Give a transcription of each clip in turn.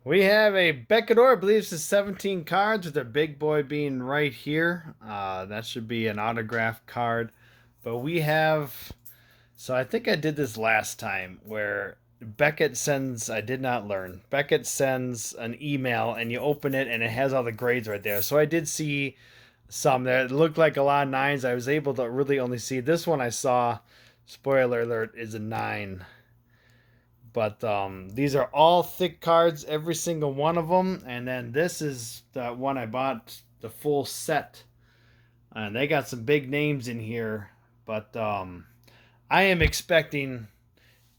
We have a Beckett, I believe it's 17 cards with the big boy being right here. That should be an autograph card. But we have, so I think I did this last time where Beckett sends, I did not learn. Beckett sends an email and you open it and it has all the grades right there. So I did see some that looked like a lot of nines. I was able to really only see this one I saw. Spoiler alert is a nine. But these are all thick cards, every single one of them. And then this is the one I bought, the full set. And they got some big names in here. But I am expecting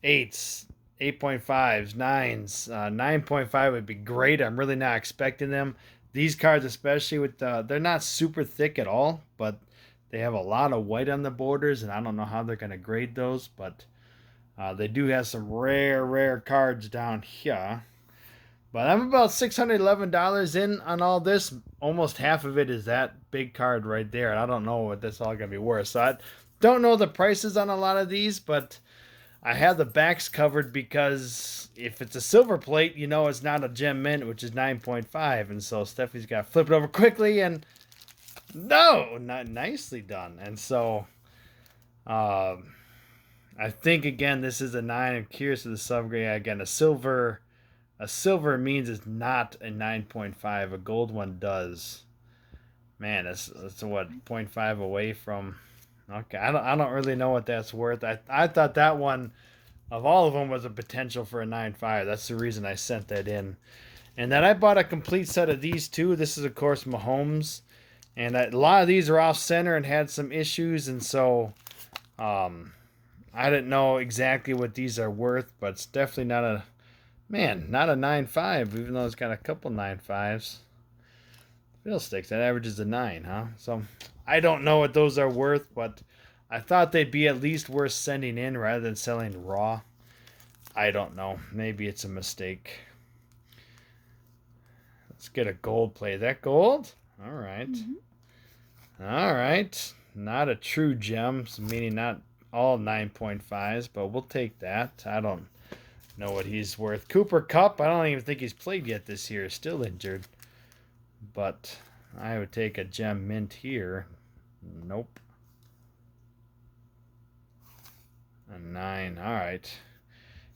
eights, 8.5s, nines. 9.5 would be great. I'm really not expecting them. These cards, especially with they're not super thick at all, but they have a lot of white on the borders, and I don't know how they're going to grade those, but they do have some rare cards down here. But I'm about $611 in on all this. Almost half of it is that big card right there. And I don't know what that's all going to be worth. So I don't know the prices on a lot of these, but I have the backs covered because if it's a silver plate, you know it's not a gem mint, which is 9.5. And so Stephanie's got to flip it over quickly and no, not nicely done. And so I think again this is a 9. I'm curious of the subgrade. Again, a silver means it's not a 9.5. A gold one does. Man, that's what, 0.5 away from. Okay, I don't really know what that's worth. I thought that one of all of them was a potential for a 9.5. That's the reason I sent that in. And then I bought a complete set of these two. This is of course Mahomes, and a lot of these are off center and had some issues, and so I didn't know exactly what these are worth, but it's definitely not a 9.5, even though it's got a couple 9.5s. Fiddlesticks, that averages a 9, huh? So I don't know what those are worth, but I thought they'd be at least worth sending in rather than selling raw. I don't know. Maybe it's a mistake. Let's get a gold play. Is that gold? All right. All right. Not a true gem, meaning not all 9.5s, but we'll take that. I don't know what he's worth. Cooper Cup, I don't even think he's played yet this year. Still injured. But I would take a gem mint here. Nope. A 9. All right.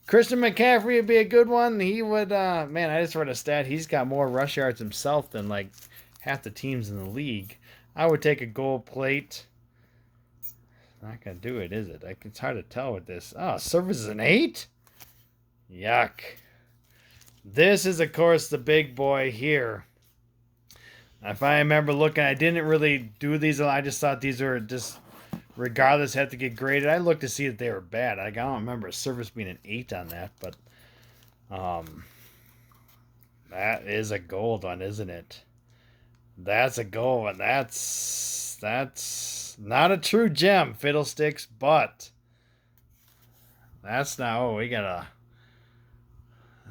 Christian McCaffrey would be a good one. He would, man, I just read a stat. He's got more rush yards himself than like half the teams in the league. I would take a gold plate. Not going to do it, is it? It's hard to tell with this. Oh, service is an 8? Yuck. This is, of course, the big boy here. If I remember looking, I didn't really do these. I just thought these were just, regardless, had to get graded. I looked to see that they were bad. I don't remember a service being an 8 on that, but that is a gold one, isn't it? That's a gold one. That's not a true gem, Fiddlesticks, but that's not. Oh, we got a.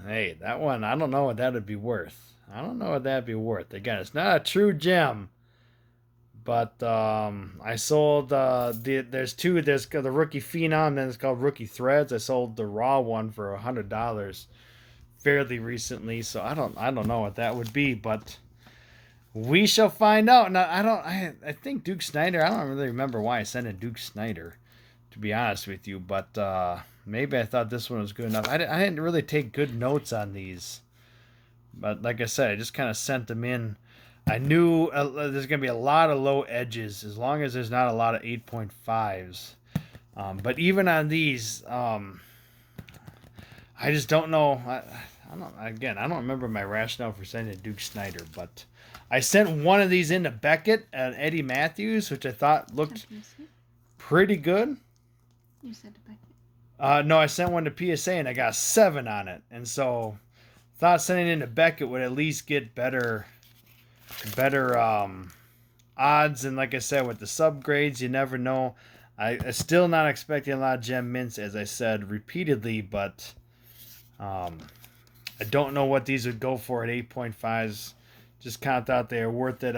Hey, that one, I don't know what that would be worth. I don't know what that'd be worth. Again, it's not a true gem, but I sold there's two. There's the rookie phenom, then it's called rookie threads. I sold the raw one for $100 fairly recently, so I don't know what that would be, but we shall find out. Now I think Duke Snyder. I don't really remember why I sent in Duke Snyder, to be honest with you, but maybe I thought this one was good enough. I didn't really take good notes on these, but like I said, I just kind of sent them in. I knew there's going to be a lot of low edges as long as there's not a lot of 8.5s. But even on these, I just don't know. I don't remember my rationale for sending Duke Snyder, but I sent one of these into Beckett and Eddie Matthews, which I thought looked pretty good. You said to Beckett. No, I sent one to PSA and I got a 7 on it, and so thought sending into Beckett would at least get better odds. And like I said, with the subgrades, you never know. I still not expecting a lot of gem mints, as I said repeatedly, but I don't know what these would go for at 8.5s. Just kind of thought they were worth it.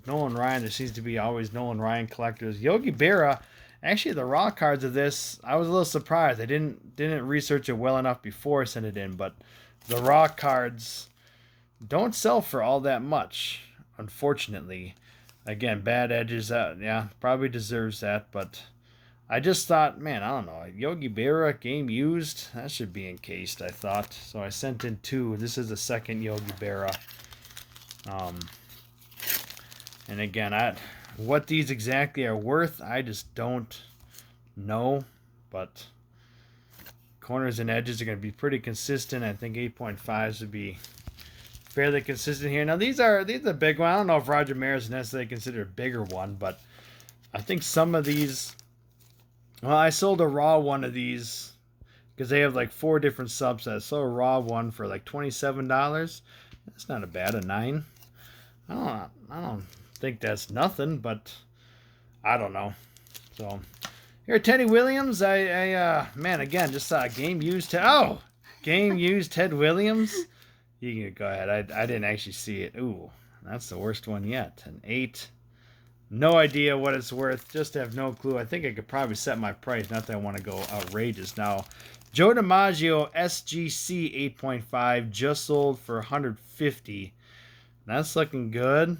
Nolan Ryan, there seems to be always Nolan Ryan collectors. Yogi Berra, actually the raw cards of this, I was a little surprised. I didn't research it well enough before I sent it in, but the raw cards don't sell for all that much, unfortunately. Again, bad edges. Yeah, probably deserves that, but I just thought, man, I don't know. Yogi Berra game used, that should be encased, I thought. So I sent in 2. This is the second Yogi Berra. Um, and again, what these exactly are worth, I just don't know. But corners and edges are going to be pretty consistent. I think 8.5s would be fairly consistent here. Now these are big one. I don't know if Roger Maris is necessarily considered a bigger one, but I think some of these. Well, I sold a raw one of these because they have like 4 different subsets. So a raw one for like $27. That's not a bad a 9. I don't think that's nothing, but I don't know. So here, Teddy Williams. Man, again, just saw a game used. Game used Ted Williams. You can go ahead. I didn't actually see it. Ooh, that's the worst one yet. An 8. No idea what it's worth. Just have no clue. I think I could probably set my price. Not that I want to go outrageous. Now, Joe DiMaggio SGC 8.5 just sold for 150. That's looking good.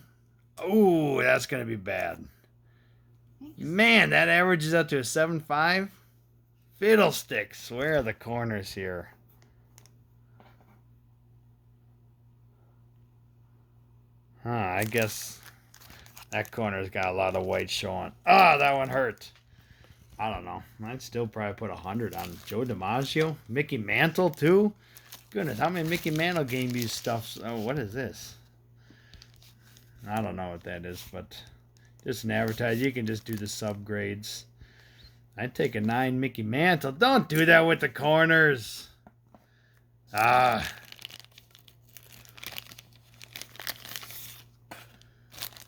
Ooh, that's going to be bad. Man, that averages up to a 7.5. Fiddlesticks. Where are the corners here? I guess that corner's got a lot of white showing. That one hurt. I don't know. I'd still probably put 100 on Joe DiMaggio. Mickey Mantle, too. Goodness, how many Mickey Mantle game used stuff? Oh, what is this? I don't know what that is, but just an advertise. You can just do the subgrades. I'd take a 9 Mickey Mantle. Don't do that with the corners.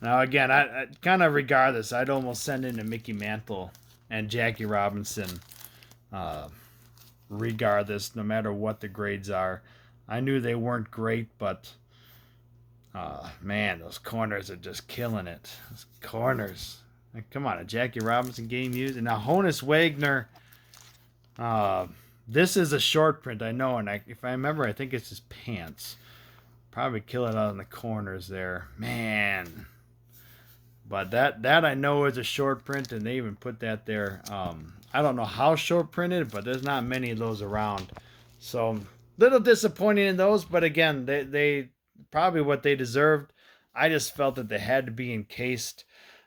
Now, again, I kind of regardless, I'd almost send in a Mickey Mantle and Jackie Robinson regardless, no matter what the grades are. I knew they weren't great, but man, those corners are just killing it. Those corners. Like, come on, a Jackie Robinson game used. And now Honus Wagner. This is a short print, I know, and if I remember, I think it's his pants. Probably kill it out in the corners there. Man. But that I know is a short print, and they even put that there. I don't know how short printed, but there's not many of those around. So, little disappointing in those, but again, they probably what they deserved. I just felt that they had to be encased.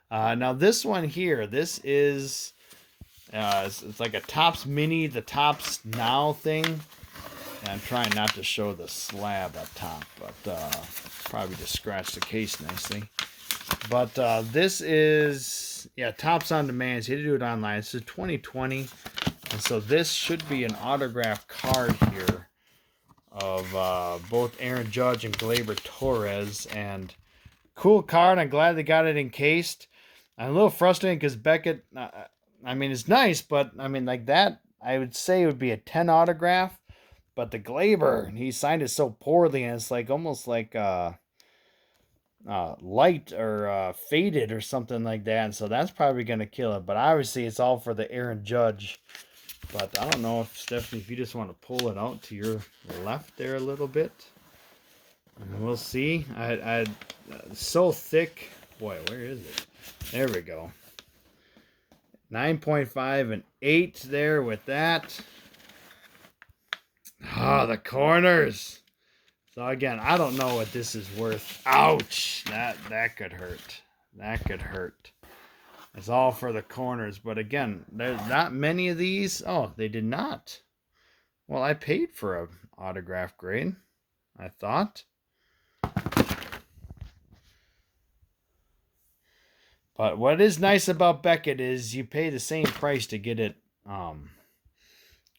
Now, this one here, this is it's like a Topps Mini, the Topps Now thing. And I'm trying not to show the slab up top, but probably just scratch the case nicely. But this is, Topps On Demand. So you had to do it online. This is 2020. And so this should be an autographed card here of both Aaron Judge and Gleyber Torres. And cool card. I'm glad they got it encased. I'm a little frustrated because Beckett, it's nice, but, like that, I would say it would be a 10 autograph. But the Gleyber, he signed it so poorly, and it's like almost like light or faded or something like that. And so that's probably going to kill it. But obviously, it's all for the Aaron Judge. But I don't know if, Stephanie, if you just want to pull it out to your left there a little bit. And we'll see. I so thick. Boy, where is it? There we go. 9.5 and 8 there with that. The corners. So again, I don't know what this is worth. Ouch! That could hurt. That could hurt. It's all for the corners, but again, there's not many of these. Oh, they did not. Well, I paid for an autograph grade, I thought. But what is nice about Beckett is you pay the same price to get it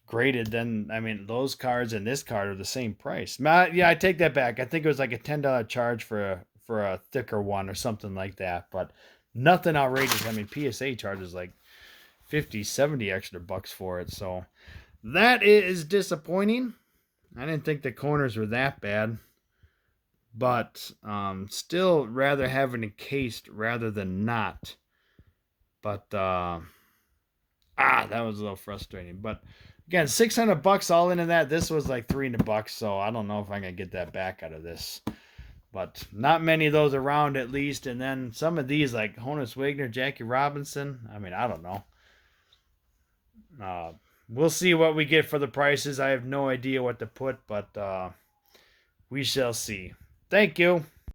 graded. Then those cards and this card are the same price. I take that back. I think it was like a $10 charge for a thicker one or something like that, but nothing outrageous. PSA charges like 50, 70 extra bucks for it. So that is disappointing. I didn't think the corners were that bad, but still rather have it encased rather than not. But that was a little frustrating. But again, $600 all into that. This was like $300, so I don't know if I'm gonna get that back out of this. But not many of those around at least. And then some of these like Honus Wagner, Jackie Robinson. I mean, I don't know. Uh, we'll see what we get for the prices. I have no idea what to put, but we shall see. Thank you.